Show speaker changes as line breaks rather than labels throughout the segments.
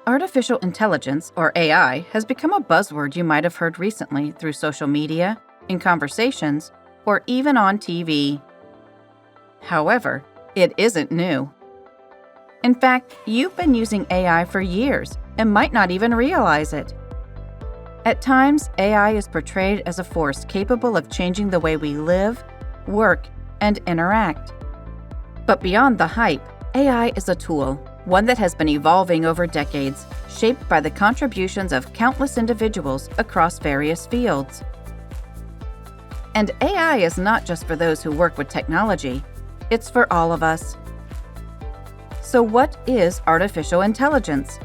Artificial intelligence, or AI, has become a buzzword you might have heard recently through social media, in conversations, or even on TV. However, it isn't new. In fact, you've been using AI for years and might not even realize it. At times, AI is portrayed as a force capable of changing the way we live, work, and interact. But beyond the hype, AI is a tool, one that has been evolving over decades, shaped by the contributions of countless individuals across various fields. And AI is not just for those who work with technology, it's for all of us. So what is artificial intelligence?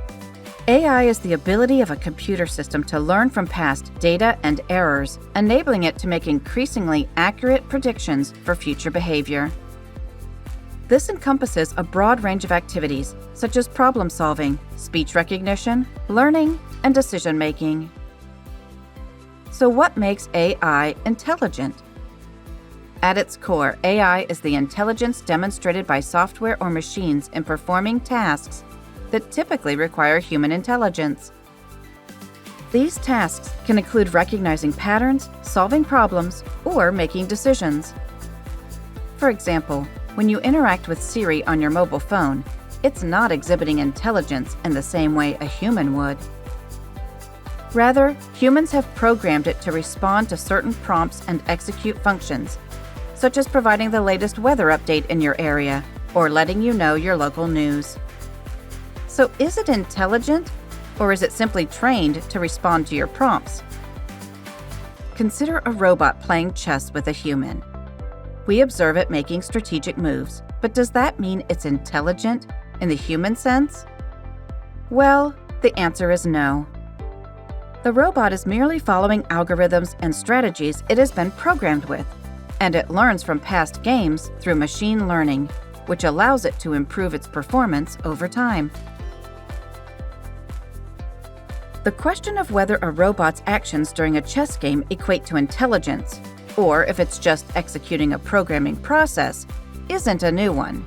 AI is the ability of a computer system to learn from past data and errors, enabling it to make increasingly accurate predictions for future behavior. This encompasses a broad range of activities, such as problem-solving, speech recognition, learning, and decision-making. So what makes AI intelligent? At its core, AI is the intelligence demonstrated by software or machines in performing tasks that typically require human intelligence. These tasks can include recognizing patterns, solving problems, or making decisions. For example, when you interact with Siri on your mobile phone, it's not exhibiting intelligence in the same way a human would. Rather, humans have programmed it to respond to certain prompts and execute functions, such as providing the latest weather update in your area or letting you know your local news. So is it intelligent, or is it simply trained to respond to your prompts? Consider a robot playing chess with a human. We observe it making strategic moves, but does that mean it's intelligent in the human sense? Well, the answer is no. The robot is merely following algorithms and strategies it has been programmed with, and it learns from past games through machine learning, which allows it to improve its performance over time. The question of whether a robot's actions during a chess game equate to intelligence, or if it's just executing a programming process, isn't a new one.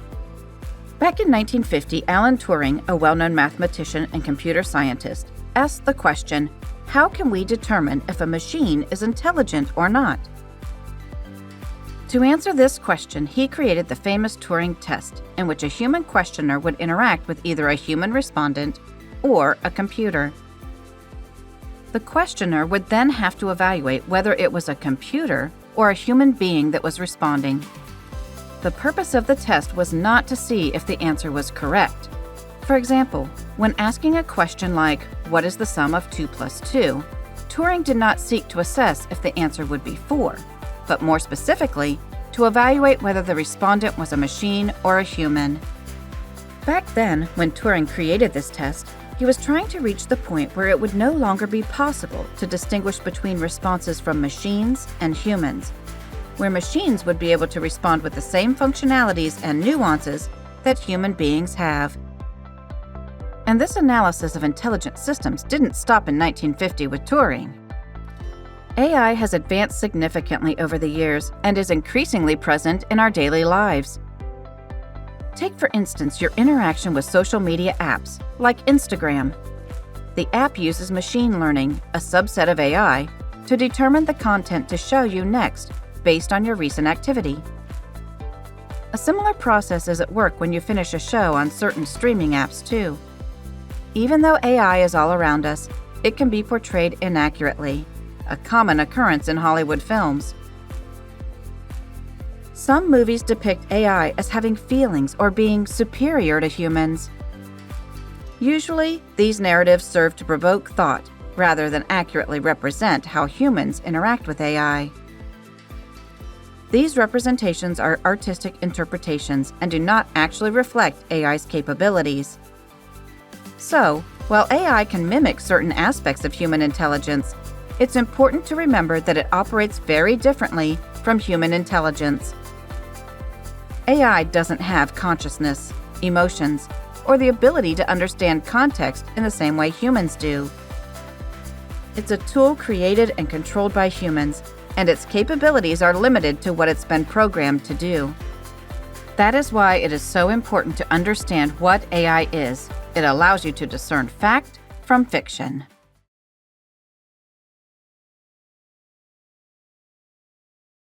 Back in 1950, Alan Turing, a well-known mathematician and computer scientist, asked the question, how can we determine if a machine is intelligent or not? To answer this question, he created the famous Turing test, in which a human questioner would interact with either a human respondent or a computer. The questioner would then have to evaluate whether it was a computer or a human being that was responding. The purpose of the test was not to see if the answer was correct. For example, when asking a question like, what is the sum of 2 plus 2, Turing did not seek to assess if the answer would be 4, but more specifically, to evaluate whether the respondent was a machine or a human. Back then, when Turing created this test, he was trying to reach the point where it would no longer be possible to distinguish between responses from machines and humans, where machines would be able to respond with the same functionalities and nuances that human beings have. And this analysis of intelligent systems didn't stop in 1950 with Turing. AI has advanced significantly over the years and is increasingly present in our daily lives. Take, for instance, your interaction with social media apps, like Instagram. The app uses machine learning, a subset of AI, to determine the content to show you next, based on your recent activity. A similar process is at work when you finish a show on certain streaming apps, too. Even though AI is all around us, it can be portrayed inaccurately, a common occurrence in Hollywood films. Some movies depict AI as having feelings or being superior to humans. Usually, these narratives serve to provoke thought rather than accurately represent how humans interact with AI. These representations are artistic interpretations and do not actually reflect AI's capabilities. So, while AI can mimic certain aspects of human intelligence, it's important to remember that it operates very differently from human intelligence. AI doesn't have consciousness, emotions, or the ability to understand context in the same way humans do. It's a tool created and controlled by humans, and its capabilities are limited to what it's been programmed to do. That is why it is so important to understand what AI is, It allows you to discern fact from fiction.